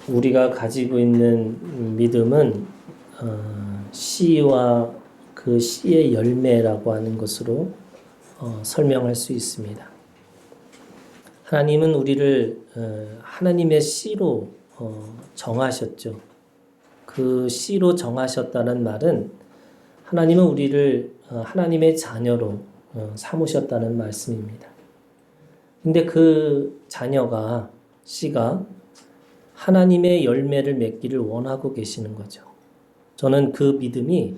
우리가 가지고 있는 믿음은 씨와 그 씨의 열매라고 하는 것으로 설명할 수 있습니다. 하나님은 우리를 하나님의 씨로 정하셨죠. 그 씨로 정하셨다는 말은 하나님은 우리를 하나님의 자녀로 삼으셨다는 말씀입니다. 근데 그 자녀가 씨가 하나님의 열매를 맺기를 원하고 계시는 거죠. 저는 그 믿음이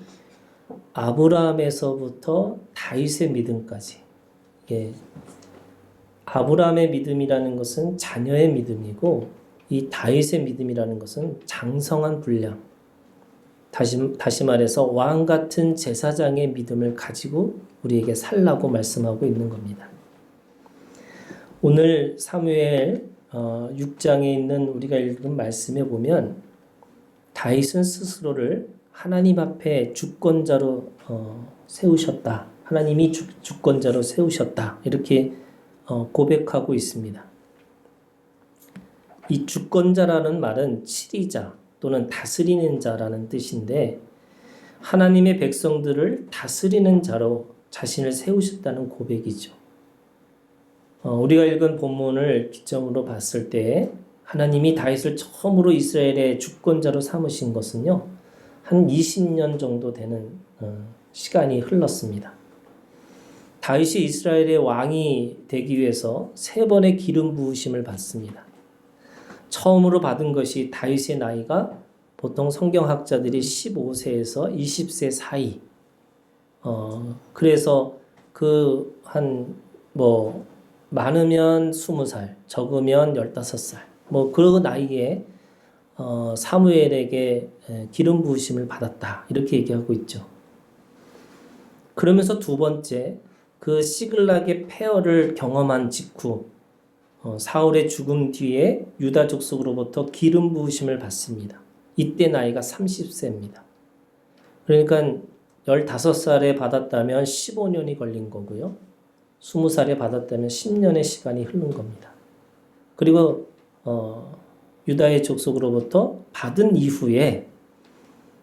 아브라함에서부터 다윗의 믿음까지, 아브라함의 믿음이라는 것은 자녀의 믿음이고 이 다윗의 믿음이라는 것은 장성한 분량, 다시 말해서 왕 같은 제사장의 믿음을 가지고 우리에게 살라고 말씀하고 있는 겁니다. 오늘 사무엘 6장에 있는 우리가 읽은 말씀에 보면 다윗은 스스로를 하나님 앞에 주권자로 세우셨다. 하나님이 주권자로 세우셨다. 이렇게 고백하고 있습니다. 이 주권자라는 말은 치리자 또는 다스리는 자라는 뜻인데 하나님의 백성들을 다스리는 자로 자신을 세우셨다는 고백이죠. 우리가 읽은 본문을 기점으로 봤을 때 하나님이 다윗을 처음으로 이스라엘의 주권자로 삼으신 것은요, 한 20년 정도 되는 시간이 흘렀습니다. 다윗이 이스라엘의 왕이 되기 위해서 3번의 기름 부으심을 받습니다. 처음으로 받은 것이 다윗의 나이가 보통 성경학자들이 15세에서 20세 사이. 그래서 많으면 20살, 적으면 15살. 그 나이에 사무엘에게 기름 부으심을 받았다. 이렇게 얘기하고 있죠. 그러면서 두 번째, 그 시글락의 폐허를 경험한 직후 사울의 죽음 뒤에 유다 족속으로부터 기름 부으심을 받습니다. 이때 나이가 30세입니다. 그러니까 15살에 받았다면 15년이 걸린 거고요. 20살에 받았다면 10년의 시간이 흐른 겁니다. 그리고 유다의 족속으로부터 받은 이후에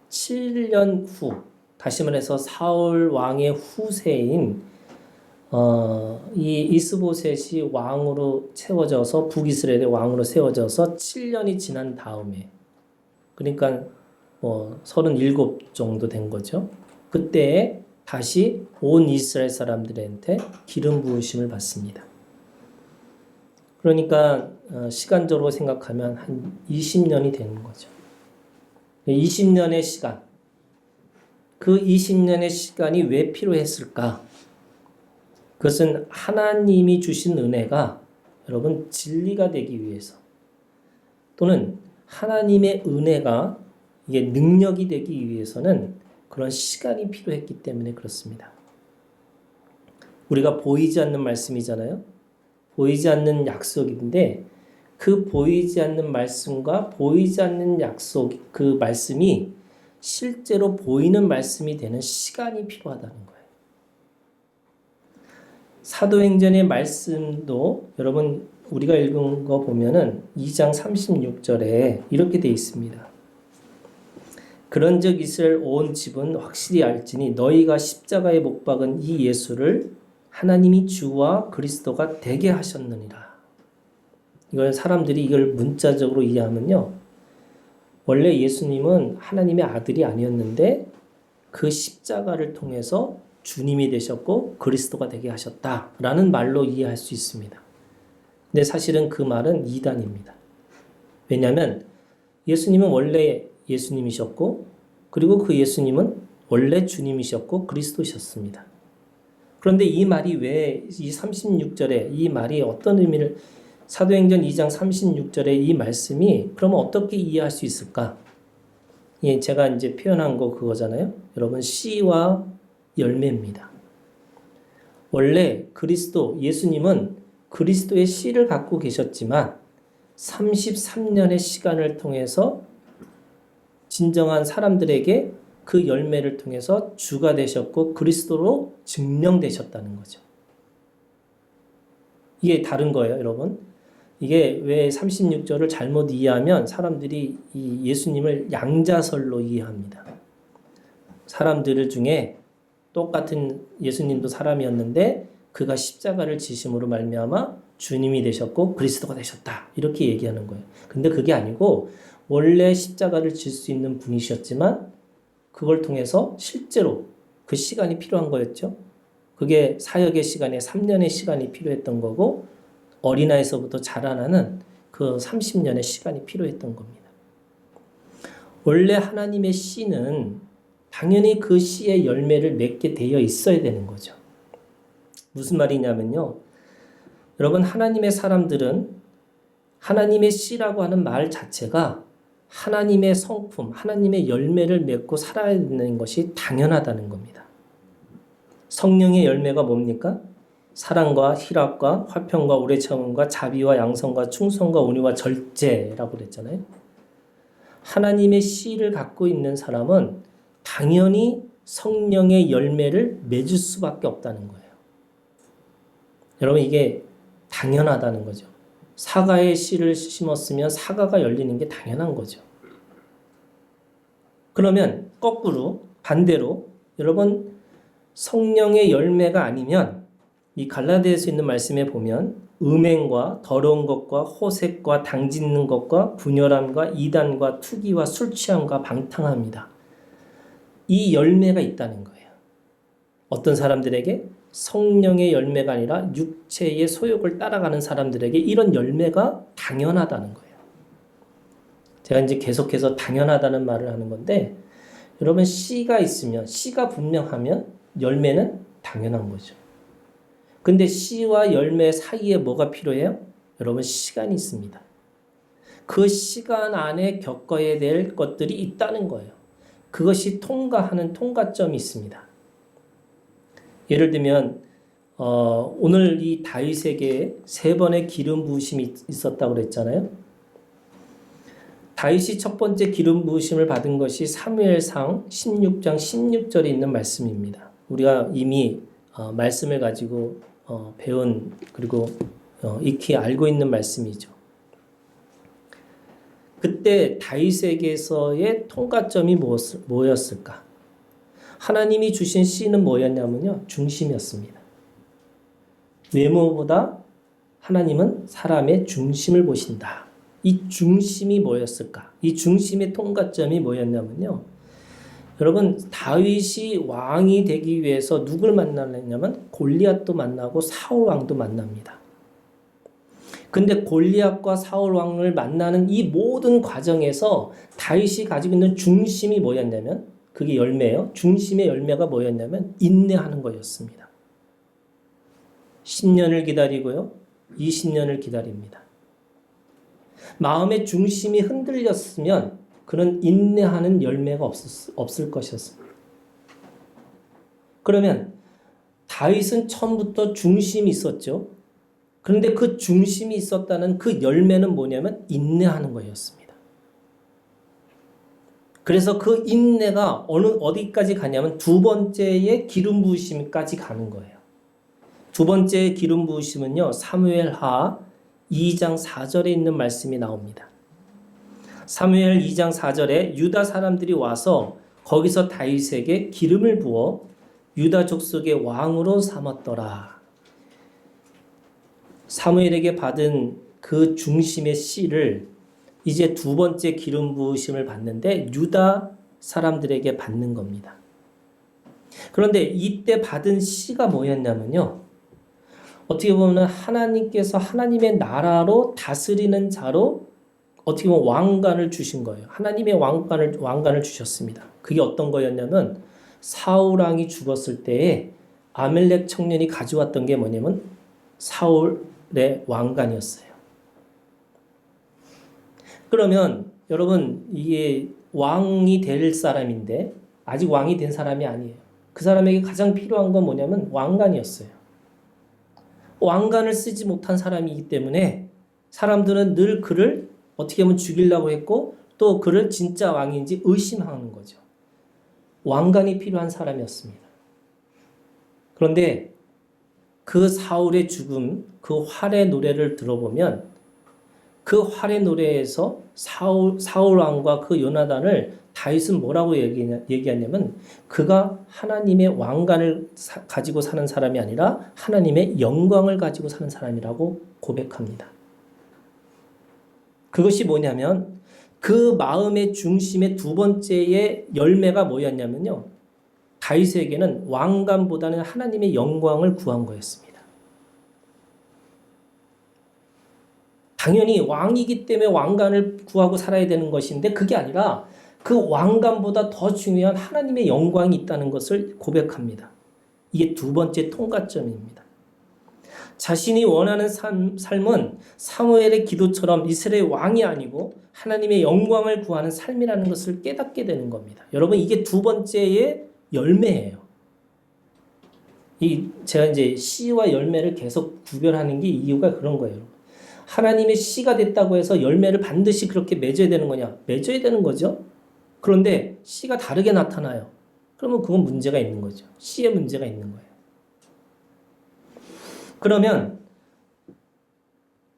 7년 후, 다시 말해서 사울 왕의 후세인 이 이스보셋이 왕으로 세워져서 북이스라엘의 왕으로 세워져서 7년이 지난 다음에, 그러니까 37 정도 된 거죠. 그때 다시 온 이스라엘 사람들한테 기름 부으심을 받습니다. 그러니까 시간적으로 생각하면 한 20년이 되는 거죠. 20년의 시간. 그 20년의 시간이 왜 필요했을까? 그것은 하나님이 주신 은혜가 여러분 진리가 되기 위해서, 또는 하나님의 은혜가 이게 능력이 되기 위해서는 그런 시간이 필요했기 때문에 그렇습니다. 우리가 보이지 않는 말씀이잖아요. 보이지 않는 약속인데 그 보이지 않는 말씀과 보이지 않는 약속, 그 말씀이 실제로 보이는 말씀이 되는 시간이 필요하다는 거예요. 사도행전의 말씀도 여러분 우리가 읽은 거 보면은 2장 36절에 이렇게 되어 있습니다. 그런즉 이스라엘 온 집은 확실히 알지니 너희가 십자가에 못 박은 이 예수를 하나님이 주와 그리스도가 되게 하셨느니라. 이걸 사람들이 이걸 문자적으로 이해하면요, 원래 예수님은 하나님의 아들이 아니었는데 그 십자가를 통해서 주님이 되셨고 그리스도가 되게 하셨다라는 말로 이해할 수 있습니다. 근데 사실은 그 말은 이단입니다. 왜냐하면 예수님은 원래 예수님이셨고 그리고 그 예수님은 원래 주님이셨고 그리스도셨습니다. 그런데 이 말이 왜 이 36절에 이 말이 어떤 의미를, 사도행전 2장 36절에 이 말씀이 그러면 어떻게 이해할 수 있을까? 제가 이제 표현한 거 그거잖아요. 여러분 씨와 열매입니다. 원래 예수님은 그리스도의 씨를 갖고 계셨지만 33년의 시간을 통해서 진정한 사람들에게 그 열매를 통해서 주가 되셨고 그리스도로 증명되셨다는 거죠. 이게 다른 거예요, 여러분. 이게 왜 36절을 잘못 이해하면 사람들이 이 예수님을 양자설로 이해합니다. 사람들 중에 똑같은 예수님도 사람이었는데 그가 십자가를 지심으로 말미암아 주님이 되셨고 그리스도가 되셨다. 이렇게 얘기하는 거예요. 근데 그게 아니고 원래 십자가를 질 수 있는 분이셨지만 그걸 통해서 실제로 그 시간이 필요한 거였죠. 그게 사역의 시간에 3년의 시간이 필요했던 거고 어린아이서부터 자라나는 그 30년의 시간이 필요했던 겁니다. 원래 하나님의 씨는 당연히 그 씨의 열매를 맺게 되어 있어야 되는 거죠. 무슨 말이냐면요. 여러분 하나님의 사람들은 하나님의 씨라고 하는 말 자체가 하나님의 성품, 하나님의 열매를 맺고 살아야 되는 것이 당연하다는 겁니다. 성령의 열매가 뭡니까? 사랑과 희락과 화평과 오래 참음과 자비와 양성과 충성과 온유와 절제라고 그랬잖아요. 하나님의 씨를 갖고 있는 사람은 당연히 성령의 열매를 맺을 수밖에 없다는 거예요. 여러분 이게 당연하다는 거죠. 사과의 씨를 심었으면 사과가 열리는 게 당연한 거죠. 그러면 거꾸로 반대로 여러분 성령의 열매가 아니면 이 갈라디아서에 있는 말씀에 보면 음행과 더러운 것과 호색과 당짓는 것과 분열함과 이단과 투기와 술 취함과 방탕함이다. 이 열매가 있다는 거예요. 어떤 사람들에게 성령의 열매가 아니라 육체의 소욕을 따라가는 사람들에게 이런 열매가 당연하다는 거예요. 제가 이제 계속해서 당연하다는 말을 하는 건데 여러분 씨가 있으면 씨가 분명하면 열매는 당연한 거죠. 근데 씨와 열매 사이에 뭐가 필요해요? 여러분 시간이 있습니다. 그 시간 안에 겪어야 될 것들이 있다는 거예요. 그것이 통과하는 통과점이 있습니다. 예를 들면 오늘 이 다윗에게 3번의 기름 부으심이 있었다고 그랬잖아요. 다윗이 첫 번째 기름 부으심을 받은 것이 사무엘상 16장 16절에 있는 말씀입니다. 우리가 이미 말씀을 가지고 배운 그리고 익히 알고 있는 말씀이죠. 그때 다윗에게서의 통과점이 뭐였을까? 하나님이 주신 씨는 뭐였냐면요. 중심이었습니다. 외모보다 하나님은 사람의 중심을 보신다. 이 중심이 뭐였을까? 이 중심의 통과점이 뭐였냐면요. 여러분 다윗이 왕이 되기 위해서 누굴 만나냐면 골리앗도 만나고 사울 왕도 만납니다. 근데 골리앗과 사울 왕을 만나는 이 모든 과정에서 다윗이 가지고 있는 중심이 뭐였냐면 그게 열매예요. 중심의 열매가 뭐였냐면 인내하는 거였습니다. 10년을 기다리고요. 20년을 기다립니다. 마음의 중심이 흔들렸으면 그는 인내하는 열매가 없을 것이었습니다. 그러면 다윗은 처음부터 중심이 있었죠. 그런데 그 중심이 있었다는 그 열매는 뭐냐면 인내하는 거였습니다. 그래서 그 인내가 어디까지 가냐면 두 번째의 기름 부으심까지 가는 거예요. 두 번째 기름 부으심은요. 사무엘하 2장 4절에 있는 말씀이 나옵니다. 사무엘 2장 4절에 유다 사람들이 와서 거기서 다윗에게 기름을 부어 유다 족속의 왕으로 삼았더라. 사무엘에게 받은 그 중심의 씨를 이제 두 번째 기름 부으심을 받는데 유다 사람들에게 받는 겁니다. 그런데 이때 받은 씨가 뭐였냐면요. 어떻게 보면 하나님께서 하나님의 나라로 다스리는 자로 어떻게 보면 왕관을 주신 거예요. 하나님의 왕관을 주셨습니다. 그게 어떤 거였냐면 사울 왕이 죽었을 때에 아멜렉 청년이 가져왔던 게 뭐냐면 사울의 왕관이었어요. 그러면 여러분 이게 왕이 될 사람인데 아직 왕이 된 사람이 아니에요. 그 사람에게 가장 필요한 건 뭐냐면 왕관이었어요. 왕관을 쓰지 못한 사람이기 때문에 사람들은 늘 그를 어떻게 하면 죽이려고 했고 또 그를 진짜 왕인지 의심하는 거죠. 왕관이 필요한 사람이었습니다. 그런데 그 사울의 죽음, 그 활의 노래를 들어보면 그 활의 노래에서 사울 왕과 그 요나단을 다윗은 뭐라고 얘기하냐면 그가 하나님의 왕관을 가지고 사는 사람이 아니라 하나님의 영광을 가지고 사는 사람이라고 고백합니다. 그것이 뭐냐면 그 마음의 중심의 두 번째의 열매가 뭐였냐면요. 다윗에게는 왕관보다는 하나님의 영광을 구한 거였습니다. 당연히 왕이기 때문에 왕관을 구하고 살아야 되는 것인데 그게 아니라 그 왕관보다 더 중요한 하나님의 영광이 있다는 것을 고백합니다. 이게 두 번째 통과점입니다. 자신이 원하는 삶은 사무엘의 기도처럼 이스라엘 왕이 아니고 하나님의 영광을 구하는 삶이라는 것을 깨닫게 되는 겁니다. 여러분 이게 두 번째의 열매예요. 제가 이제 씨와 열매를 계속 구별하는 게 이유가 그런 거예요. 하나님의 씨가 됐다고 해서 열매를 반드시 그렇게 맺어야 되는 거냐? 맺어야 되는 거죠. 그런데 씨가 다르게 나타나요. 그러면 그건 문제가 있는 거죠. 씨에 문제가 있는 거예요. 그러면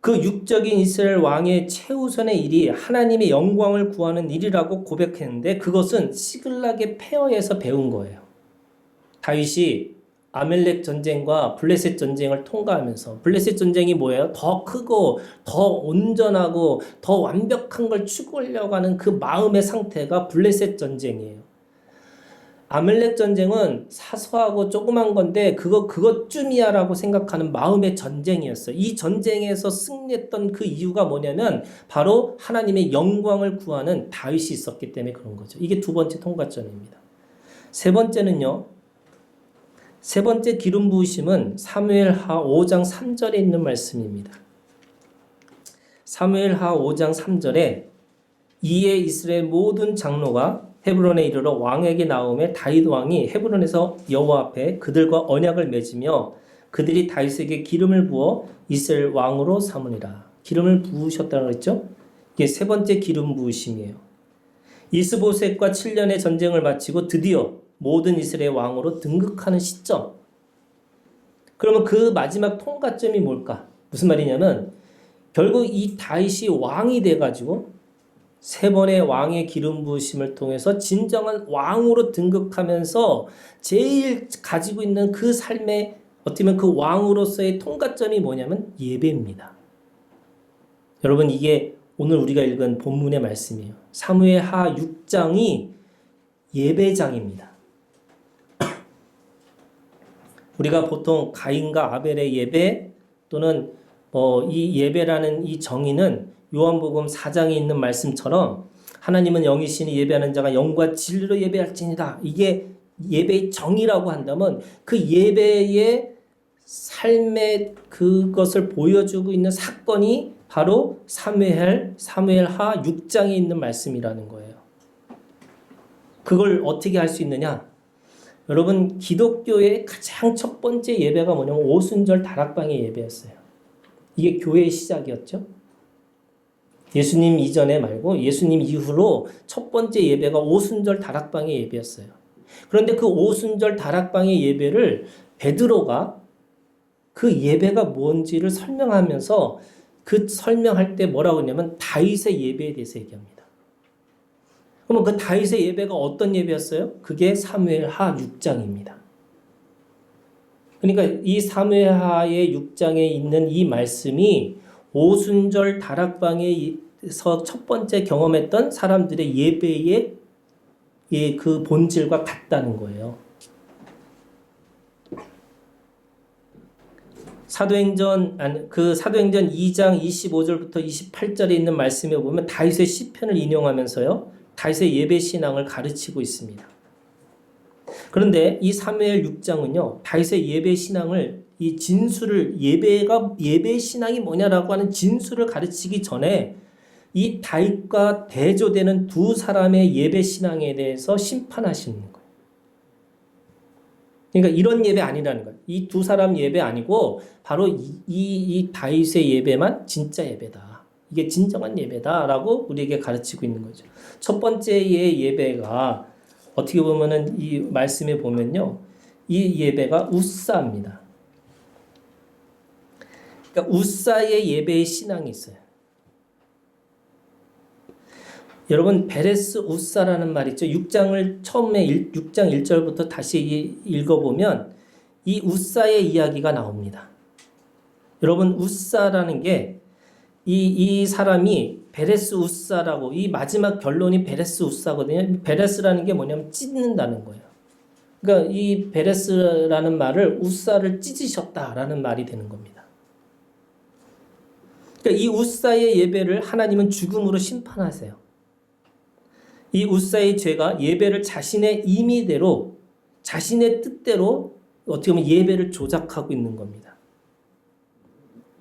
그 육적인 이스라엘 왕의 최우선의 일이 하나님의 영광을 구하는 일이라고 고백했는데 그것은 시글락의 폐허에서 배운 거예요. 다윗이 아멜렉 전쟁과 블레셋 전쟁을 통과하면서 블레셋 전쟁이 뭐예요? 더 크고 더 온전하고 더 완벽한 걸 추구하려고 하는 그 마음의 상태가 블레셋 전쟁이에요. 아멜렉 전쟁은 사소하고 조그만 건데 그것쯤이야라고 생각하는 마음의 전쟁이었어요. 이 전쟁에서 승리했던 그 이유가 뭐냐면 바로 하나님의 영광을 구하는 다윗이 있었기 때문에 그런 거죠. 이게 두 번째 통과점입니다. 세 번째는요. 세 번째 기름 부으심은 사무엘하 5장 3절에 있는 말씀입니다. 사무엘하 5장 3절에 이에 이스라엘 모든 장로가 헤브론에 이르러 왕에게 나오매 다윗 왕이 헤브론에서 여호와 앞에 그들과 언약을 맺으며 그들이 다윗에게 기름을 부어 이스라엘 왕으로 삼으니라. 기름을 부으셨다고 했죠? 이게 세 번째 기름 부으심이에요. 이스보셋과 7년의 전쟁을 마치고 드디어 모든 이스라엘 왕으로 등극하는 시점. 그러면 그 마지막 통과점이 뭘까? 무슨 말이냐면 결국 이 다윗이 왕이 돼가지고 세 번의 왕의 기름 부으심을 통해서 진정한 왕으로 등극하면서 제일 가지고 있는 그 삶의 어떻게 보면 그 왕으로서의 통과점이 뭐냐면 예배입니다. 여러분 이게 오늘 우리가 읽은 본문의 말씀이에요. 사무엘하 6장이 예배장입니다. 우리가 보통 가인과 아벨의 예배 또는 이 예배라는 이 정의는 요한복음 4장에 있는 말씀처럼 하나님은 영이시니 예배하는 자가 영과 진리로 예배할지니라. 이게 예배의 정의라고 한다면 그 예배의 삶의 그것을 보여주고 있는 사건이 바로 사무엘하 6장에 있는 말씀이라는 거예요. 그걸 어떻게 할 수 있느냐? 여러분 기독교의 가장 첫 번째 예배가 뭐냐면 오순절 다락방의 예배였어요. 이게 교회의 시작이었죠. 예수님 이전에 말고 예수님 이후로 첫 번째 예배가 오순절 다락방의 예배였어요. 그런데 그 오순절 다락방의 예배를 베드로가 그 예배가 뭔지를 설명하면서 그 설명할 때 뭐라고 했냐면 다윗의 예배에 대해서 얘기합니다. 그러면 그 다윗의 예배가 어떤 예배였어요? 그게 사무엘하 6장입니다. 그러니까 이 사무엘하의 6장에 있는 이 말씀이 오순절 다락방에서 첫 번째 경험했던 사람들의 예배의 그 본질과 같다는 거예요. 사도행전 2장 25절부터 28절에 있는 말씀에 보면 다윗의 시편을 인용하면서요. 다윗의 예배 신앙을 가르치고 있습니다. 그런데 이 사무엘 6장은요. 다윗의 예배 신앙을 이 진수를 예배 신앙이 뭐냐라고 하는 진수를 가르치기 전에 이 다윗과 대조되는 두 사람의 예배 신앙에 대해서 심판하시는 거예요. 그러니까 이런 예배 아니라는 거예요. 이 두 사람 예배 아니고 바로 이 다윗의 예배만 진짜 예배다. 이게 진정한 예배다라고 우리에게 가르치고 있는 거죠. 첫 번째의 예배가 어떻게 보면은 이 말씀에 보면요. 이 예배가 우사입니다. 그러니까 우사의 예배의 신앙이 있어요. 여러분 베레스 우사라는 말 있죠. 6장을 처음에 6장 1절부터 다시 읽어보면 이 우사의 이야기가 나옵니다. 여러분 우사라는 게 이 사람이 베레스 우사라고, 이 마지막 결론이 베레스 우사거든요. 베레스라는 게 뭐냐면 찢는다는 거예요. 그러니까 이 베레스라는 말을 우사를 찢으셨다라는 말이 되는 겁니다. 그러니까 이 우사의 예배를 하나님은 죽음으로 심판하세요. 이 우사의 죄가 예배를 자신의 임의대로, 자신의 뜻대로 어떻게 보면 예배를 조작하고 있는 겁니다.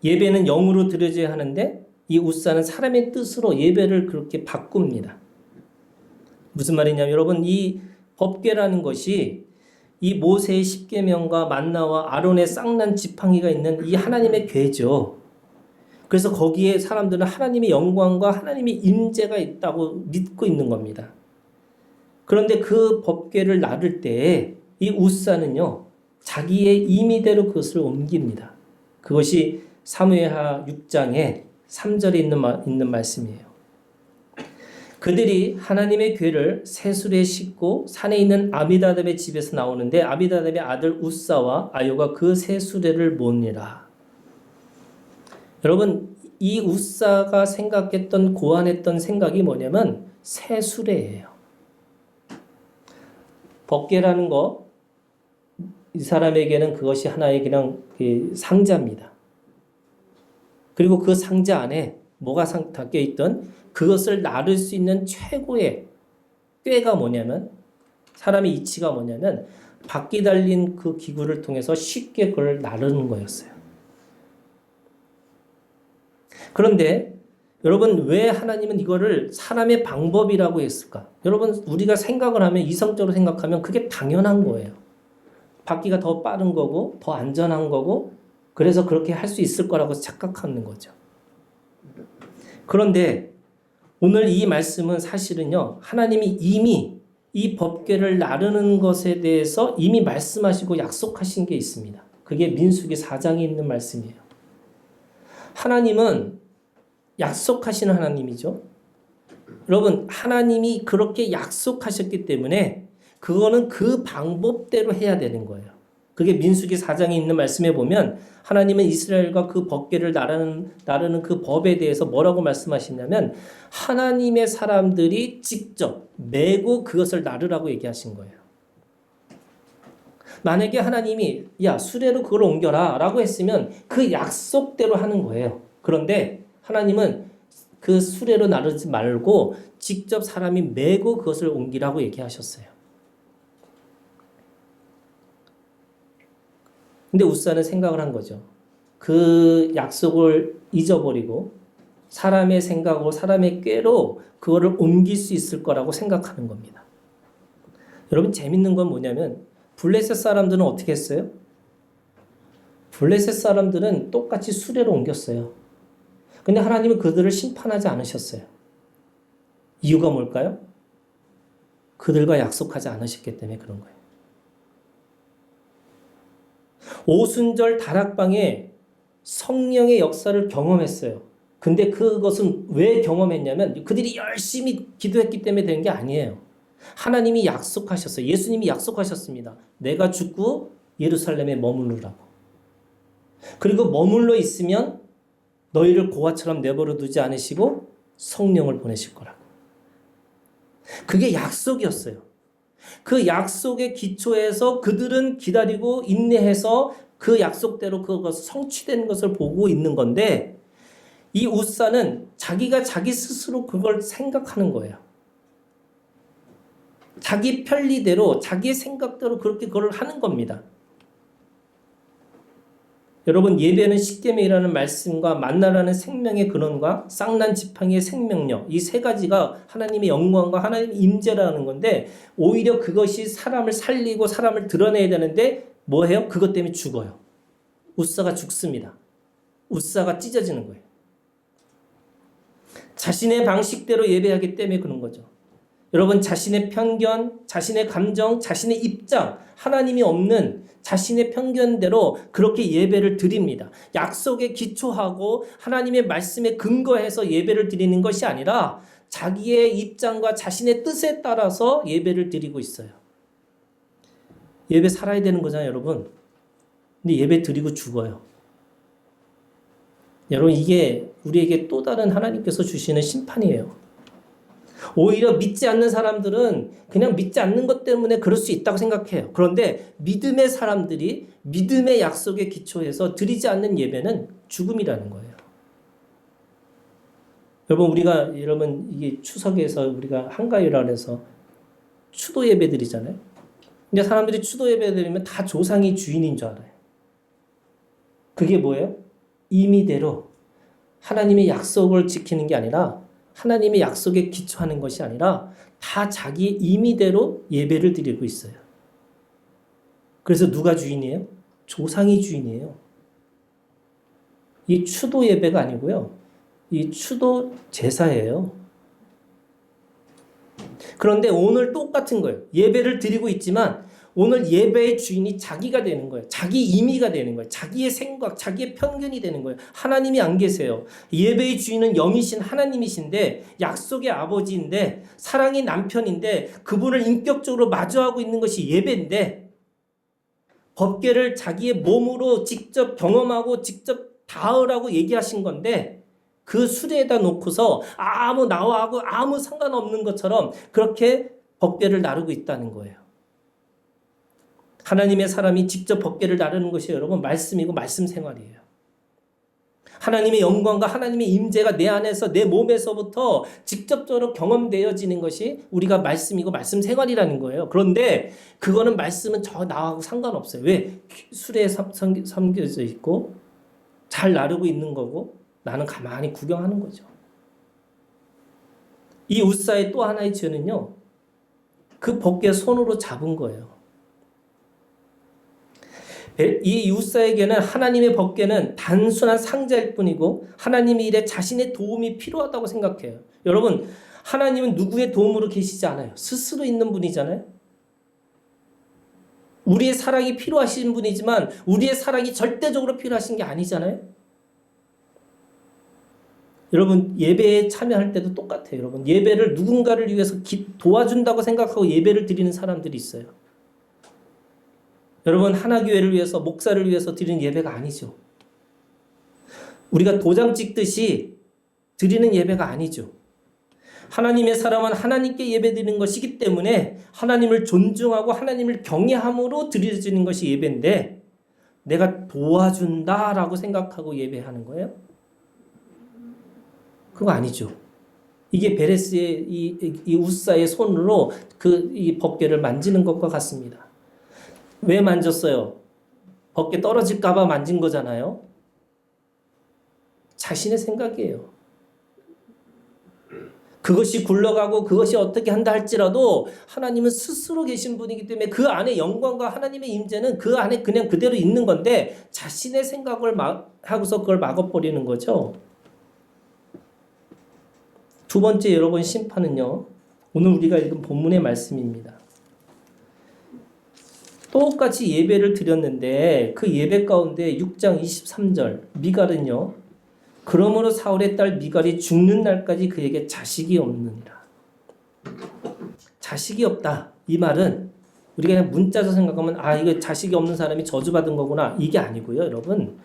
예배는 영으로 드려져야 하는데 이 우사는 사람의 뜻으로 예배를 그렇게 바꿉니다. 무슨 말이냐면 여러분, 이 법궤라는 것이 이 모세의 십계명과 만나와 아론의 쌍난 지팡이가 있는 이 하나님의 궤죠. 그래서 거기에 사람들은 하나님의 영광과 하나님의 임재가 있다고 믿고 있는 겁니다. 그런데 그 법궤를 나를 때 이 우사는요, 자기의 임의대로 그것을 옮깁니다. 그것이 사무엘하 6장에 3절에 있는 말씀이에요. 그들이 하나님의 궤를 새술에 싣고 산에 있는 아미다답의 집에서 나오는데 아미다답의 아들 우사와 아요가 그 새수레를 모으니라. 여러분, 이 우사가 생각했던, 고안했던 생각이 뭐냐면 새수레예요. 법궤라는 거, 이 사람에게는 그것이 하나의 그냥 상자입니다. 그리고 그 상자 안에 뭐가 담겨 있던, 그것을 나를 수 있는 최고의 꾀가 뭐냐면, 사람의 이치가 뭐냐면 바퀴 달린 그 기구를 통해서 쉽게 그걸 나르는 거였어요. 그런데 여러분, 왜 하나님은 이거를 사람의 방법이라고 했을까? 여러분, 우리가 생각을 하면, 이성적으로 생각하면 그게 당연한 거예요. 바퀴가 더 빠른 거고 더 안전한 거고, 그래서 그렇게 할 수 있을 거라고 착각하는 거죠. 그런데 오늘 이 말씀은 사실은요, 하나님이 이미 이 법궤를 나르는 것에 대해서 이미 말씀하시고 약속하신 게 있습니다. 그게 민수기 4장에 있는 말씀이에요. 하나님은 약속하시는 하나님이죠. 여러분, 하나님이 그렇게 약속하셨기 때문에 그거는 그 방법대로 해야 되는 거예요. 그게 민수기 4장에 있는 말씀에 보면 하나님은 이스라엘과 그 법궤를 나르는 그 법에 대해서 뭐라고 말씀하시냐면 하나님의 사람들이 직접 메고 그것을 나르라고 얘기하신 거예요. 만약에 하나님이 야, 수레로 그걸 옮겨라 라고 했으면 그 약속대로 하는 거예요. 그런데 하나님은 그 수레로 나르지 말고 직접 사람이 메고 그것을 옮기라고 얘기하셨어요. 근데 우사는 생각을 한 거죠. 그 약속을 잊어버리고 사람의 생각으로, 사람의 꾀로 그거를 옮길 수 있을 거라고 생각하는 겁니다. 여러분, 재밌는 건 뭐냐면 블레셋 사람들은 어떻게 했어요? 블레셋 사람들은 똑같이 수레로 옮겼어요. 근데 하나님은 그들을 심판하지 않으셨어요. 이유가 뭘까요? 그들과 약속하지 않으셨기 때문에 그런 거예요. 오순절 다락방에 성령의 역사를 경험했어요. 근데 그것은 왜 경험했냐면 그들이 열심히 기도했기 때문에 된 게 아니에요. 하나님이 약속하셨어요. 예수님이 약속하셨습니다. 내가 죽고 예루살렘에 머무르라고. 그리고 머물러 있으면 너희를 고아처럼 내버려 두지 않으시고 성령을 보내실 거라고. 그게 약속이었어요. 그 약속의 기초에서 그들은 기다리고 인내해서 그 약속대로 그것이 성취되는 것을 보고 있는 건데, 이 우사는 자기가 자기 스스로 그걸 생각하는 거예요. 자기 편리대로, 자기의 생각대로 그렇게 그걸 하는 겁니다. 여러분, 예배는 십계명이라는 말씀과 만나라는 생명의 근원과 쌍난 지팡이의 생명력, 이 세 가지가 하나님의 영광과 하나님의 임재라는 건데, 오히려 그것이 사람을 살리고 사람을 드러내야 되는데 뭐해요? 그것 때문에 죽어요. 우사가 죽습니다. 우사가 찢어지는 거예요. 자신의 방식대로 예배하기 때문에 그런 거죠. 여러분, 자신의 편견, 자신의 감정, 자신의 입장, 하나님이 없는 자신의 편견대로 그렇게 예배를 드립니다. 약속에 기초하고 하나님의 말씀에 근거해서 예배를 드리는 것이 아니라 자기의 입장과 자신의 뜻에 따라서 예배를 드리고 있어요. 예배 살아야 되는 거잖아요, 여러분. 근데 예배 드리고 죽어요. 여러분, 이게 우리에게 또 다른 하나님께서 주시는 심판이에요. 오히려 믿지 않는 사람들은 그냥 믿지 않는 것 때문에 그럴 수 있다고 생각해요. 그런데 믿음의 사람들이 믿음의 약속에 기초해서 드리지 않는 예배는 죽음이라는 거예요. 여러분, 이게 추석에서 우리가 한가위라 해서 추도 예배 드리잖아요. 근데 사람들이 추도 예배 드리면 다 조상이 주인인 줄 알아요. 그게 뭐예요? 임의대로 하나님의 약속을 지키는 게 아니라, 하나님의 약속에 기초하는 것이 아니라 다 자기 임의대로 예배를 드리고 있어요. 그래서 누가 주인이에요? 조상이 주인이에요. 이 추도 예배가 아니고요. 이 추도 제사예요. 그런데 오늘 똑같은 거예요. 예배를 드리고 있지만 오늘 예배의 주인이 자기가 되는 거예요. 자기 임의가 되는 거예요. 자기의 생각, 자기의 편견이 되는 거예요. 하나님이 안 계세요. 예배의 주인은 영이신 하나님이신데, 약속의 아버지인데, 사랑의 남편인데, 그분을 인격적으로 마주하고 있는 것이 예배인데, 법궤를 자기의 몸으로 직접 경험하고 직접 닿으라고 얘기하신 건데, 그 수레에다 놓고서 나하고 아무 상관없는 것처럼 그렇게 법궤를 나르고 있다는 거예요. 하나님의 사람이 직접 법궤를 나르는 것이 여러분 말씀이고 말씀 생활이에요. 하나님의 영광과 하나님의 임재가 내 안에서 내 몸에서부터 직접적으로 경험되어지는 것이 우리가 말씀이고 말씀 생활이라는 거예요. 그런데 그거는 말씀은 나하고 상관없어요. 왜? 수레에 삼겨져 있고 잘 나르고 있는 거고 나는 가만히 구경하는 거죠. 이 우사의 또 하나의 죄는요, 그 법궤 손으로 잡은 거예요. 이 우사에게는 하나님의 법궤는 단순한 상자일 뿐이고 하나님의 일에 자신의 도움이 필요하다고 생각해요. 여러분, 하나님은 누구의 도움으로 계시지 않아요. 스스로 있는 분이잖아요. 우리의 사랑이 필요하신 분이지만 우리의 사랑이 절대적으로 필요하신 게 아니잖아요. 여러분, 예배에 참여할 때도 똑같아요. 여러분, 예배를 누군가를 위해서 도와준다고 생각하고 예배를 드리는 사람들이 있어요. 여러분, 하나교회를 위해서, 목사를 위해서 드리는 예배가 아니죠. 우리가 도장 찍듯이 드리는 예배가 아니죠. 하나님의 사람은 하나님께 예배 드리는 것이기 때문에 하나님을 존중하고 하나님을 경외함으로 드려지는 것이 예배인데, 내가 도와준다라고 생각하고 예배하는 거예요? 그거 아니죠. 이게 베레스의 이 우사의 손으로 이 법궤를 만지는 것과 같습니다. 왜 만졌어요? 법궤 떨어질까봐 만진 거잖아요. 자신의 생각이에요. 그것이 굴러가고 그것이 어떻게 한다 할지라도 하나님은 스스로 계신 분이기 때문에 그 안에 영광과 하나님의 임재는 그 안에 그냥 그대로 있는 건데, 자신의 생각을 하고서 그걸 막아버리는 거죠. 두 번째, 여러분, 심판은요, 오늘 우리가 읽은 본문의 말씀입니다. 똑같이 예배를 드렸는데 그 예배 가운데 6장 23절 미갈은요, 그러므로 사울의 딸 미갈이 죽는 날까지 그에게 자식이 없느니라. 자식이 없다, 이 말은 우리가 그냥 문자로 생각하면 이거 자식이 없는 사람이 저주받은 거구나, 이게 아니고요. 여러분,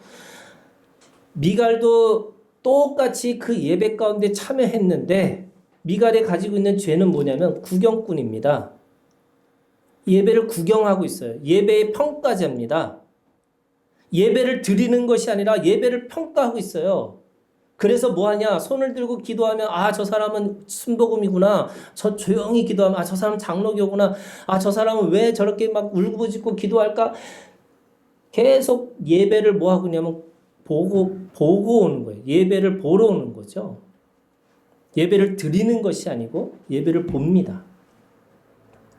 미갈도 똑같이 그 예배 가운데 참여했는데 미갈이 가지고 있는 죄는 뭐냐면 구경꾼입니다. 예배를 구경하고 있어요. 예배의 평가자입니다. 예배를 드리는 것이 아니라 예배를 평가하고 있어요. 그래서 뭐하냐? 손을 들고 기도하면 저 사람은 순복음이구나. 저 조용히 기도하면 저 사람은 장로교구나. 저 사람은 왜 저렇게 막 울부짖고 기도할까? 계속 예배를 뭐하고 있냐면 보고 오는 거예요. 예배를 보러 오는 거죠. 예배를 드리는 것이 아니고 예배를 봅니다.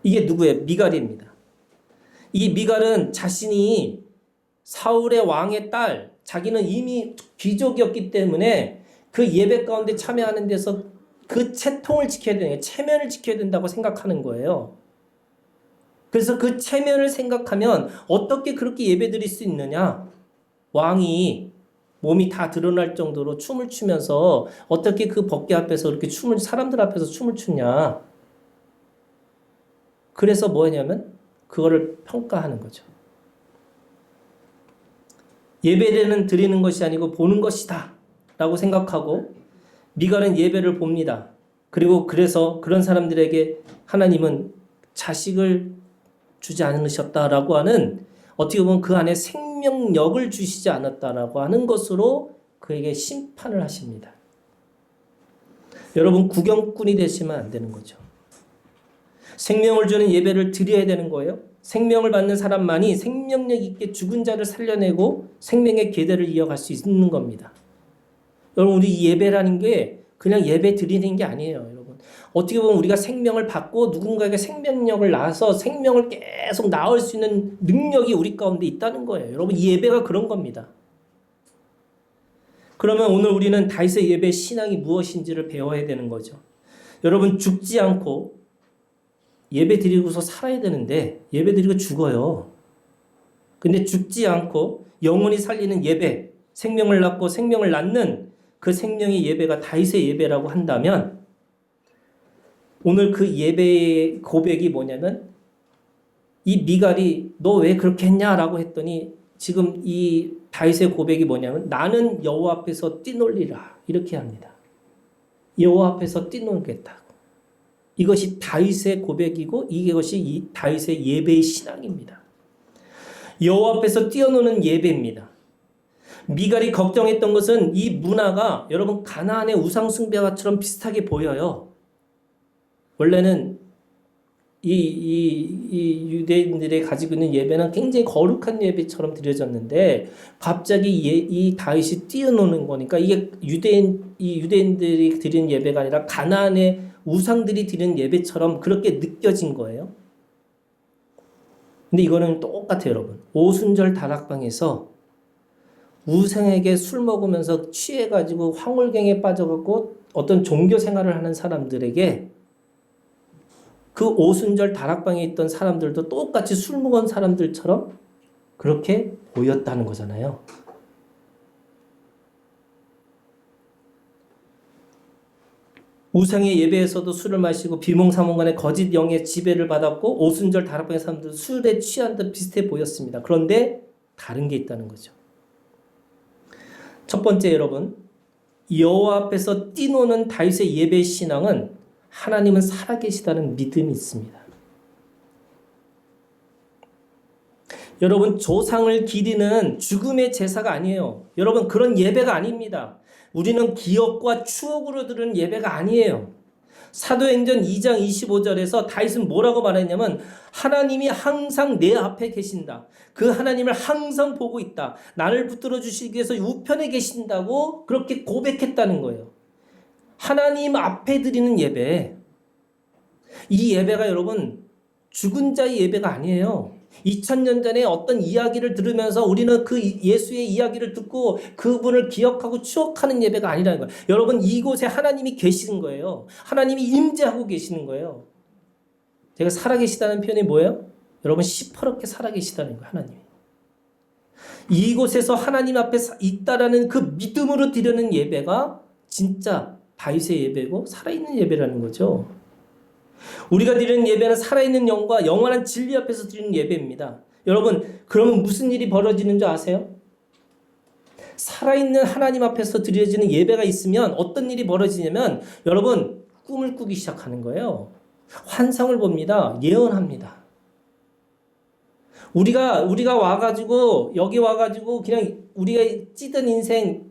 이게 누구예요? 미갈입니다. 이 미갈은 자신이 사울의 왕의 딸, 자기는 이미 귀족이었기 때문에 그 예배 가운데 참여하는 데서 그 체통을 지켜야 되는 거예요. 체면을 지켜야 된다고 생각하는 거예요. 그래서 그 체면을 생각하면 어떻게 그렇게 예배 드릴 수 있느냐? 왕이 몸이 다 드러날 정도로 춤을 추면서 어떻게 그 법궤 앞에서 그렇게 사람들 앞에서 춤을 추냐. 그래서 뭐냐면 그거를 평가하는 거죠. 예배는 드리는 것이 아니고 보는 것이다 라고 생각하고 미갈은 예배를 봅니다. 그리고 그래서 그런 사람들에게 하나님은 자식을 주지 않으셨다라고 하는, 어떻게 보면 그 안에 생명력을 주시지 않았다라고 하는 것으로 그에게 심판을 하십니다. 여러분, 구경꾼이 되시면 안 되는 거죠. 생명을 주는 예배를 드려야 되는 거예요. 생명을 받는 사람만이 생명력 있게 죽은 자를 살려내고 생명의 계대를 이어갈 수 있는 겁니다. 여러분, 우리 예배라는 게 그냥 예배 드리는 게 아니에요. 여러분, 어떻게 보면 우리가 생명을 받고 누군가에게 생명력을 낳아서 생명을 계속 낳을 수 있는 능력이 우리 가운데 있다는 거예요. 여러분, 이 예배가 그런 겁니다. 그러면 오늘 우리는 다윗의 예배 신앙이 무엇인지를 배워야 되는 거죠. 여러분, 죽지 않고 예배 드리고서 살아야 되는데 예배 드리고 죽어요. 근데 죽지 않고 영원히 살리는 예배, 생명을 낳고 생명을 낳는 그 생명의 예배가 다윗의 예배라고 한다면, 오늘 그 예배의 고백이 뭐냐면, 이 미갈이 너 왜 그렇게 했냐라고 했더니 지금 이 다윗의 고백이 뭐냐면, 나는 여호와 앞에서 뛰놀리라, 이렇게 합니다. 여호와 앞에서 뛰놀겠다고. 이것이 다윗의 고백이고 이것이 이 다윗의 예배의 신앙입니다. 여호와 앞에서 뛰어노는 예배입니다. 미갈이 걱정했던 것은 이 문화가 여러분 가나안의 우상 숭배와처럼 비슷하게 보여요. 원래는 이 유대인들이 가지고 있는 예배는 굉장히 거룩한 예배처럼 드려졌는데 갑자기 이 다윗이 뛰어노는 거니까 이게 유대인들이 드리는 예배가 아니라 가나안의 우상들이 드리는 예배처럼 그렇게 느껴진 거예요. 근데 이거는 똑같아요, 여러분. 오순절 다락방에서 우상에게 술 먹으면서 취해가지고 황홀경에 빠져갖고 어떤 종교 생활을 하는 사람들에게 그 오순절 다락방에 있던 사람들도 똑같이 술 먹은 사람들처럼 그렇게 보였다는 거잖아요. 우상의 예배에서도 술을 마시고 비몽사몽간에 거짓 영의 지배를 받았고 오순절 다락방의 사람들도 술에 취한 듯 비슷해 보였습니다. 그런데 다른 게 있다는 거죠. 첫 번째, 여러분, 여호와 앞에서 뛰노는 다윗의 예배 신앙은 하나님은 살아계시다는 믿음이 있습니다. 여러분, 조상을 기리는 죽음의 제사가 아니에요. 여러분, 그런 예배가 아닙니다. 우리는 기억과 추억으로 드리는 예배가 아니에요. 사도행전 2장 25절에서 다윗은 뭐라고 말했냐면, 하나님이 항상 내 앞에 계신다. 그 하나님을 항상 보고 있다. 나를 붙들어 주시기 위해서 우편에 계신다고 그렇게 고백했다는 거예요. 하나님 앞에 드리는 예배, 이 예배가 여러분 죽은 자의 예배가 아니에요. 2000년 전에 어떤 이야기를 들으면서 우리는 그 예수의 이야기를 듣고 그분을 기억하고 추억하는 예배가 아니라는 거예요. 여러분, 이곳에 하나님이 계시는 거예요. 하나님이 임재하고 계시는 거예요. 제가 살아계시다는 표현이 뭐예요? 여러분, 시퍼렇게 살아계시다는 거예요. 하나님이. 이곳에서 하나님 앞에 있다라는 그 믿음으로 드리는 예배가 진짜 다윗의 예배고 살아있는 예배라는 거죠. 우리가 드리는 예배는 살아있는 영과 영원한 진리 앞에서 드리는 예배입니다. 여러분, 그러면 무슨 일이 벌어지는 줄 아세요? 살아있는 하나님 앞에서 드려지는 예배가 있으면 어떤 일이 벌어지냐면, 여러분, 꿈을 꾸기 시작하는 거예요. 환상을 봅니다. 예언합니다. 우리가 와가지고 여기 와가지고 그냥 우리가 찌든 인생,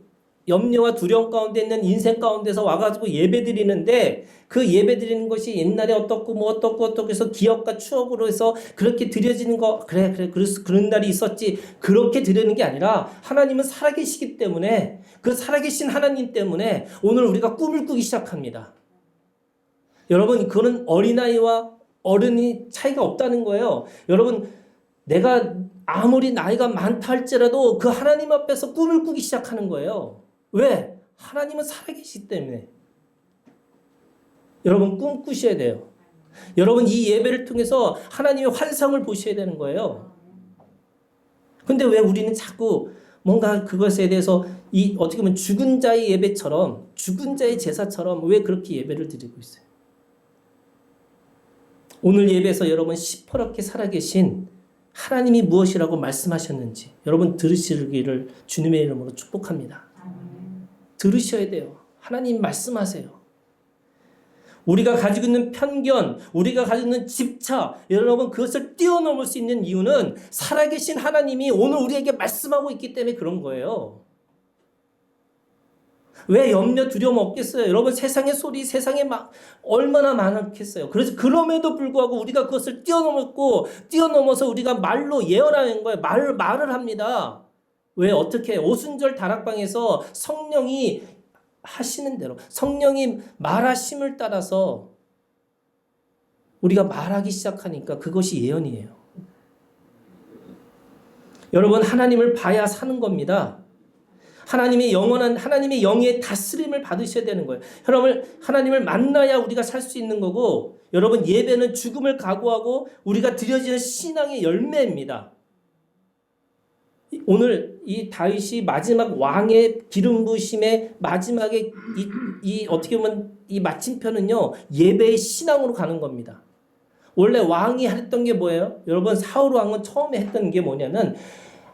염려와 두려움 가운데 있는 인생 가운데서 와가지고 예배 드리는데, 그 예배 드리는 것이 옛날에 어떻고 뭐 어떻고 해서 기억과 추억으로 해서 그렇게 드려지는 거, 그래서 그런 날이 있었지, 그렇게 드리는 게 아니라 하나님은 살아계시기 때문에, 그 살아계신 하나님 때문에 오늘 우리가 꿈을 꾸기 시작합니다. 여러분, 그거는 어린아이와 어른이 차이가 없다는 거예요. 여러분, 내가 아무리 나이가 많다 할지라도 그 하나님 앞에서 꿈을 꾸기 시작하는 거예요. 왜? 하나님은 살아계시기 때문에. 여러분, 꿈 꾸셔야 돼요. 여러분, 이 예배를 통해서 하나님의 환상을 보셔야 되는 거예요. 근데 왜 우리는 자꾸 뭔가 그것에 대해서 어떻게 보면 죽은 자의 예배처럼, 죽은 자의 제사처럼 왜 그렇게 예배를 드리고 있어요? 오늘 예배에서 여러분 시퍼렇게 살아계신 하나님이 무엇이라고 말씀하셨는지 여러분 들으시기를 주님의 이름으로 축복합니다. 들으셔야 돼요. 하나님 말씀하세요. 우리가 가지고 있는 편견, 우리가 가지고 있는 집착, 여러분 그것을 뛰어넘을 수 있는 이유는 살아계신 하나님이 오늘 우리에게 말씀하고 있기 때문에 그런 거예요. 왜 염려 두려움 없겠어요? 여러분 세상의 소리, 세상에 얼마나 많겠어요. 그래서 그럼에도 불구하고 우리가 그것을 뛰어넘어서 우리가 말로 예언하는 거예요. 말을 합니다. 왜 어떻게 오순절 다락방에서 성령이 하시는 대로 성령이 말하심을 따라서 우리가 말하기 시작하니까 그것이 예언이에요. 여러분 하나님을 봐야 사는 겁니다. 하나님의 영원한 하나님의 영의 다스림을 받으셔야 되는 거예요. 여러분 하나님을 만나야 우리가 살 수 있는 거고 여러분 예배는 죽음을 각오하고 우리가 드려지는 신앙의 열매입니다. 오늘 이 다윗이 마지막 왕의 기름 부으심의 마지막에 이 어떻게 보면 이 마침표는요 예배의 신앙으로 가는 겁니다. 원래 왕이 했던 게 뭐예요? 여러분 사울 왕은 처음에 했던 게 뭐냐면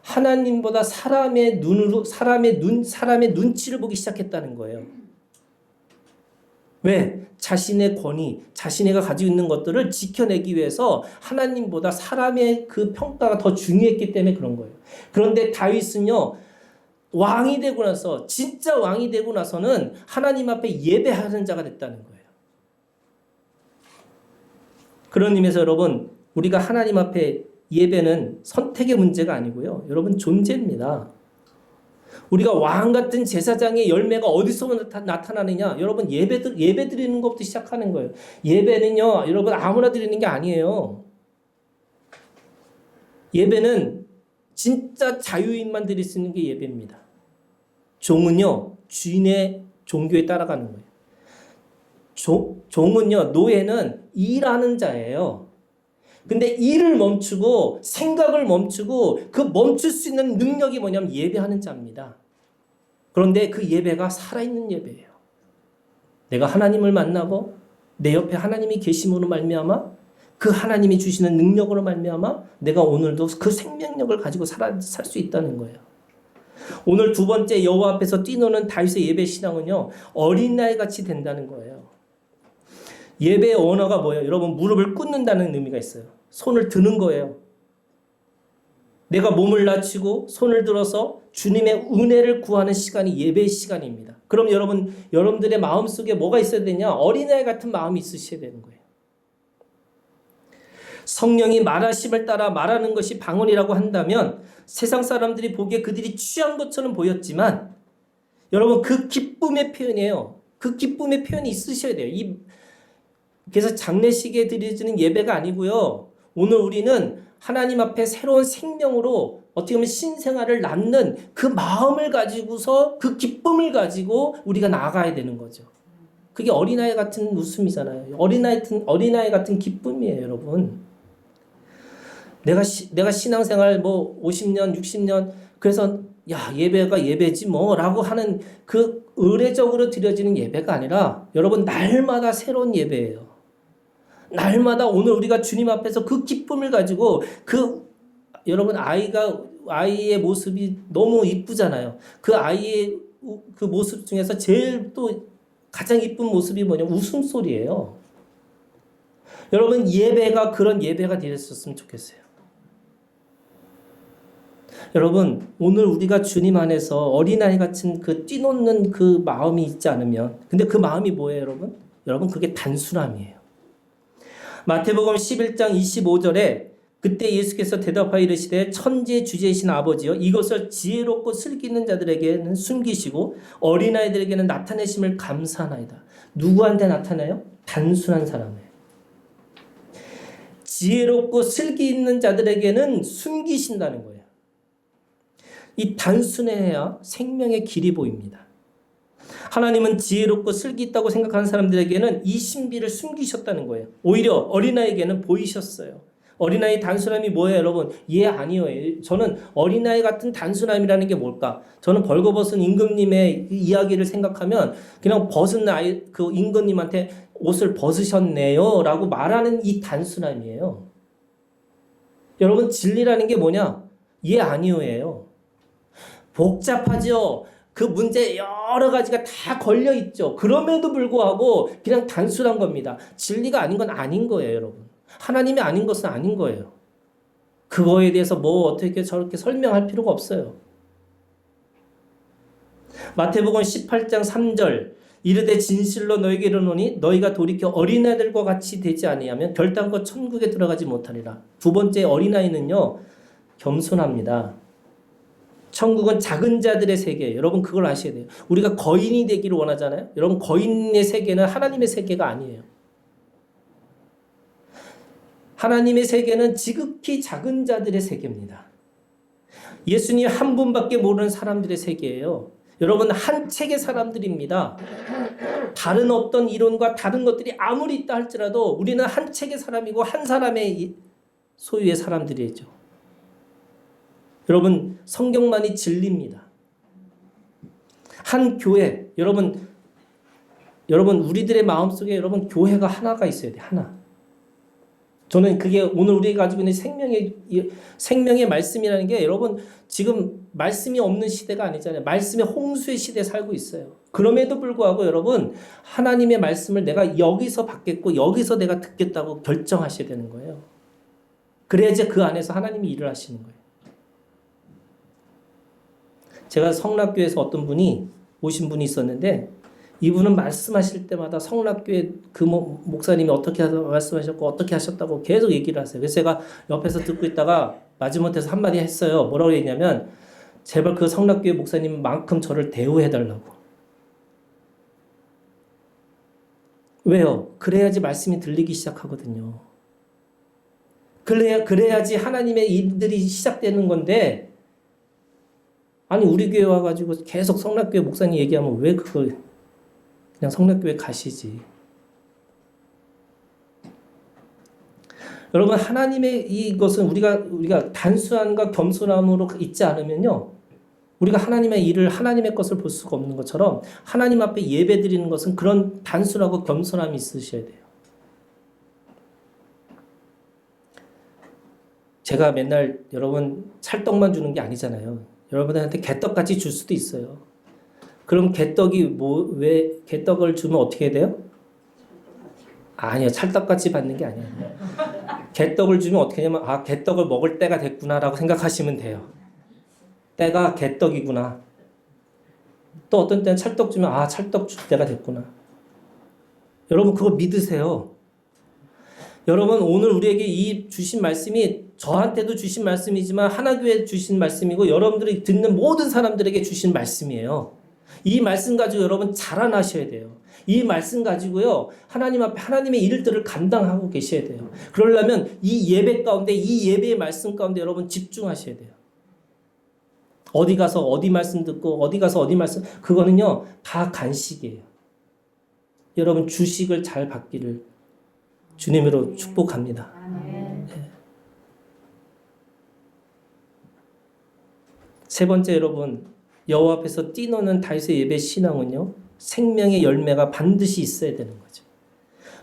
하나님보다 사람의 눈치를 보기 시작했다는 거예요. 왜? 자신의 권위, 자신애가 가지고 있는 것들을 지켜내기 위해서 하나님보다 사람의 그 평가가 더 중요했기 때문에 그런 거예요. 그런데 다윗은요, 왕이 되고 나서, 진짜 왕이 되고 나서는 하나님 앞에 예배하는 자가 됐다는 거예요. 그런 의미에서 여러분, 우리가 하나님 앞에 예배는 선택의 문제가 아니고요. 여러분, 존재입니다. 우리가 왕 같은 제사장의 열매가 어디서 나타나느냐? 여러분 예배 드리는 것부터 시작하는 거예요. 예배는요, 여러분 아무나 드리는 게 아니에요. 예배는 진짜 자유인만 드릴 수 있는 게 예배입니다. 종은요, 주인의 종교에 따라가는 거예요. 종은요, 노예는 일하는 자예요. 근데 일을 멈추고 생각을 멈추고 그 멈출 수 있는 능력이 뭐냐면 예배하는 자입니다. 그런데 그 예배가 살아있는 예배예요. 내가 하나님을 만나고 내 옆에 하나님이 계심으로 말미암아 그 하나님이 주시는 능력으로 말미암아 내가 오늘도 그 생명력을 가지고 살 수 있다는 거예요. 오늘 두 번째 여호와 앞에서 뛰노는 다윗의 예배 신앙은요 어린아이 같이 된다는 거예요. 예배의 언어가 뭐예요? 여러분 무릎을 꿇는다는 의미가 있어요. 손을 드는 거예요. 내가 몸을 낮추고 손을 들어서 주님의 은혜를 구하는 시간이 예배의 시간입니다. 그럼 여러분들의 마음속에 뭐가 있어야 되냐? 어린아이 같은 마음이 있으셔야 되는 거예요. 성령이 말하심을 따라 말하는 것이 방언이라고 한다면 세상 사람들이 보기에 그들이 취한 것처럼 보였지만 여러분 그 기쁨의 표현이에요. 그 기쁨의 표현이 있으셔야 돼요. 그래서 장례식에 드려지는 예배가 아니고요. 오늘 우리는 하나님 앞에 새로운 생명으로 어떻게 보면 신생아를 낳는 그 마음을 가지고서 그 기쁨을 가지고 우리가 나아가야 되는 거죠. 그게 어린아이 같은 웃음이잖아요. 어린아이 같은 기쁨이에요, 여러분. 내가 신앙생활 50년, 60년 그래서 예배가 예배지 뭐라고 하는 그 의례적으로 드려지는 예배가 아니라 여러분 날마다 새로운 예배예요. 날마다 오늘 우리가 주님 앞에서 그 기쁨을 가지고 여러분 아이의 모습이 너무 이쁘잖아요. 그 아이의 그 모습 중에서 제일 또 가장 이쁜 모습이 뭐냐면 웃음소리예요. 여러분 예배가 그런 예배가 되었으면 좋겠어요. 여러분 오늘 우리가 주님 안에서 어린아이 같은 그 뛰노는 그 마음이 있지 않으면 근데 그 마음이 뭐예요, 여러분? 여러분 그게 단순함이에요. 마태복음 11장 25절에 그때 예수께서 대답하여 이르시되 천지의 주제이신 아버지여 이것을 지혜롭고 슬기 있는 자들에게는 숨기시고 어린아이들에게는 나타내심을 감사하나이다. 누구한테 나타나요? 단순한 사람에. 지혜롭고 슬기 있는 자들에게는 숨기신다는 거예요. 이 단순해야 생명의 길이 보입니다. 하나님은 지혜롭고 슬기 있다고 생각하는 사람들에게는 이 신비를 숨기셨다는 거예요. 오히려 어린아이에게는 보이셨어요. 어린아이 단순함이 뭐예요, 여러분? 예, 아니요. 저는 어린아이 같은 단순함이라는 게 뭘까? 저는 벌거벗은 임금님의 이야기를 생각하면 그냥 벗은 아이, 그 임금님한테 옷을 벗으셨네요 라고 말하는 이 단순함이에요. 여러분, 진리라는 게 뭐냐? 예, 아니요예요. 복잡하죠. 그 문제 여러 가지가 다 걸려 있죠. 그럼에도 불구하고 그냥 단순한 겁니다. 진리가 아닌 건 아닌 거예요, 여러분. 하나님이 아닌 것은 아닌 거예요. 그거에 대해서 뭐 어떻게 저렇게 설명할 필요가 없어요. 마태복음 18장 3절 이르되 진실로 너에게 이르노니 너희가 돌이켜 어린아이들과 같이 되지 아니하면 결단코 천국에 들어가지 못하리라. 두 번째 어린아이는요, 겸손합니다. 천국은 작은 자들의 세계예요. 여러분 그걸 아셔야 돼요. 우리가 거인이 되기를 원하잖아요. 여러분 거인의 세계는 하나님의 세계가 아니에요. 하나님의 세계는 지극히 작은 자들의 세계입니다. 예수님 한 분밖에 모르는 사람들의 세계예요. 여러분 한 책의 사람들입니다. 다른 어떤 이론과 다른 것들이 아무리 있다 할지라도 우리는 한 책의 사람이고 한 사람의 소유의 사람들이죠. 여러분 성경만이 진리입니다. 한 교회, 여러분 우리들의 마음속에 여러분 교회가 하나가 있어야 돼요. 하나. 저는 그게 오늘 우리가 가지고 있는 생명의 말씀이라는 게 여러분 지금 말씀이 없는 시대가 아니잖아요. 말씀의 홍수의 시대에 살고 있어요. 그럼에도 불구하고 여러분 하나님의 말씀을 내가 여기서 받겠고 여기서 내가 듣겠다고 결정하셔야 되는 거예요. 그래야지 그 안에서 하나님이 일을 하시는 거예요. 제가 성락교에서 어떤 분이 오신 분이 있었는데 이분은 말씀하실 때마다 성락교회 그 목사님이 어떻게 말씀하셨고 어떻게 하셨다고 계속 얘기를 하세요. 그래서 제가 옆에서 듣고 있다가 마지못해서 한마디 했어요. 뭐라고 했냐면 제발 그 성락교회 목사님만큼 저를 대우해달라고. 왜요? 그래야지 말씀이 들리기 시작하거든요. 그래야지 하나님의 일들이 시작되는 건데 아니 우리 교회 와가지고 계속 성락교회 목사님 얘기하면 왜 그걸 그냥 성락교회 가시지. 여러분 하나님의 이것은 우리가 단순함과 겸손함으로 있지 않으면요. 우리가 하나님의 일을 하나님의 것을 볼 수가 없는 것처럼 하나님 앞에 예배 드리는 것은 그런 단순하고 겸손함이 있으셔야 돼요. 제가 맨날 여러분 찰떡만 주는 게 아니잖아요. 여러분한테 개떡같이 줄 수도 있어요. 그럼 개떡이 왜 개떡을 주면 어떻게 해야 돼요? 아니요. 찰떡같이 받는 게 아니에요. 개떡을 주면 어떻게 하냐면 아 개떡을 먹을 때가 됐구나라고 생각하시면 돼요. 때가 개떡이구나. 또 어떤 때는 찰떡 주면 아 찰떡 줄 때가 됐구나. 여러분 그거 믿으세요. 여러분 오늘 우리에게 이 주신 말씀이 저한테도 주신 말씀이지만 하나교회 주신 말씀이고 여러분들이 듣는 모든 사람들에게 주신 말씀이에요. 이 말씀 가지고 여러분 자라나셔야 돼요. 이 말씀 가지고요. 하나님 앞에 하나님의 일들을 감당하고 계셔야 돼요. 그러려면 이 예배 가운데 이 예배의 말씀 가운데 여러분 집중하셔야 돼요. 어디 가서 어디 말씀 듣고 어디 가서 어디 말씀 그거는요. 다 간식이에요. 여러분 주식을 잘 받기를 주님으로 축복합니다. 네. 세 번째 여러분 여호와 앞에서 뛰노는 다윗의 예배 신앙은요. 생명의 열매가 반드시 있어야 되는 거죠.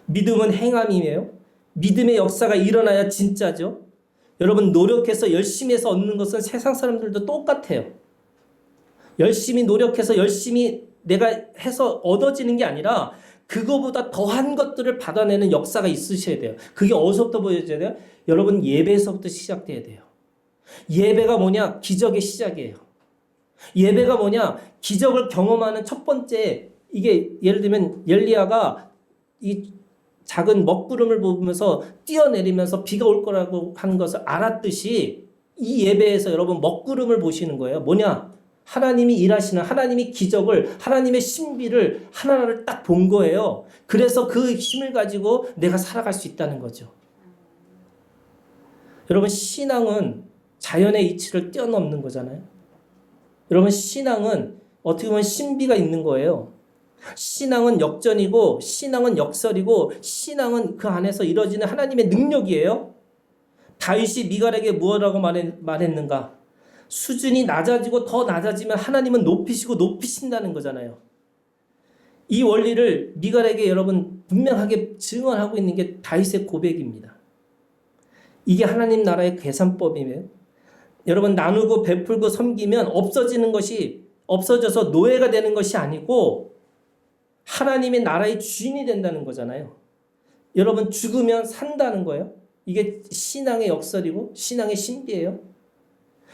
믿음은 행함이에요. 믿음의 역사가 일어나야 진짜죠. 여러분 노력해서 열심히 해서 얻는 것은 세상 사람들도 똑같아요. 열심히 노력해서 열심히 내가 해서 얻어지는 게 아니라 그거보다 더한 것들을 받아내는 역사가 있으셔야 돼요. 그게 어디서부터 보여져야 돼요? 여러분 예배에서부터 시작돼야 돼요. 예배가 뭐냐? 기적의 시작이에요. 예배가 뭐냐? 기적을 경험하는 첫 번째 이게 예를 들면 엘리야가 이 작은 먹구름을 보면서 뛰어내리면서 비가 올 거라고 하는 것을 알았듯이 이 예배에서 여러분 먹구름을 보시는 거예요. 뭐냐? 하나님이 일하시는 하나님이 기적을 하나님의 신비를 하나를 딱 본 거예요. 그래서 그 힘을 가지고 내가 살아갈 수 있다는 거죠. 여러분 신앙은 자연의 이치를 뛰어넘는 거잖아요. 여러분 신앙은 어떻게 보면 신비가 있는 거예요. 신앙은 역전이고 신앙은 역설이고 신앙은 그 안에서 이루어지는 하나님의 능력이에요. 다윗이 미갈에게 무엇라고 말했는가? 수준이 낮아지고 더 낮아지면 하나님은 높이시고 높이신다는 거잖아요. 이 원리를 미갈에게 여러분 분명하게 증언하고 있는 게 다윗의 고백입니다. 이게 하나님 나라의 계산법이에요. 여러분 나누고 베풀고 섬기면 없어지는 것이 없어져서 노예가 되는 것이 아니고 하나님의 나라의 주인이 된다는 거잖아요. 여러분 죽으면 산다는 거예요. 이게 신앙의 역설이고 신앙의 신비예요.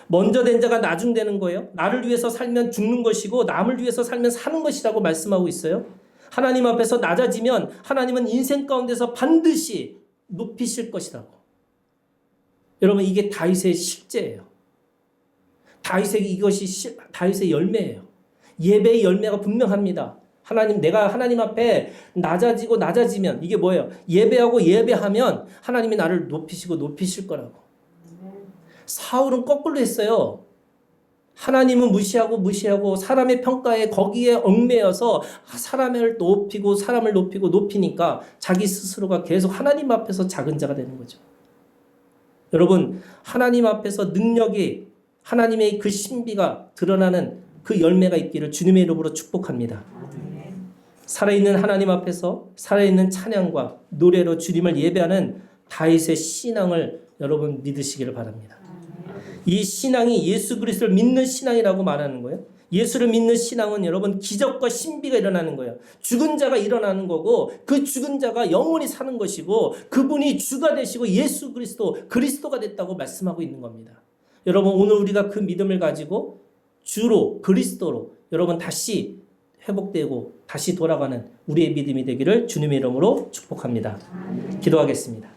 먼저 된 자가 나중 되는 거예요. 나를 위해서 살면 죽는 것이고 남을 위해서 살면 사는 것이라고 말씀하고 있어요. 하나님 앞에서 낮아지면 하나님은 인생 가운데서 반드시 높이실 것이라고. 여러분 이게 다윗의 실제예요. 이것이 다윗의 열매예요. 예배의 열매가 분명합니다. 내가 하나님 앞에 낮아지면 이게 뭐예요? 예배하면 하나님이 나를 높이시고 높이실 거라고. 사울은 거꾸로 했어요. 하나님은 무시하고 사람의 평가에 거기에 얽매여서 사람을 높이고 높이니까 자기 스스로가 계속 하나님 앞에서 작은 자가 되는 거죠. 여러분 하나님 앞에서 능력이 하나님의 그 신비가 드러나는 그 열매가 있기를 주님의 이름으로 축복합니다. 살아있는 하나님 앞에서 살아있는 찬양과 노래로 주님을 예배하는 다윗의 신앙을 여러분 믿으시기를 바랍니다. 이 신앙이 예수 그리스도를 믿는 신앙이라고 말하는 거예요. 예수를 믿는 신앙은 여러분 기적과 신비가 일어나는 거예요. 죽은 자가 일어나는 거고 그 죽은 자가 영원히 사는 것이고 그분이 주가 되시고 예수 그리스도가 됐다고 말씀하고 있는 겁니다. 여러분 오늘 우리가 그 믿음을 가지고 주로 그리스도로 여러분 다시 회복되고 다시 돌아가는 우리의 믿음이 되기를 주님의 이름으로 축복합니다. 기도하겠습니다.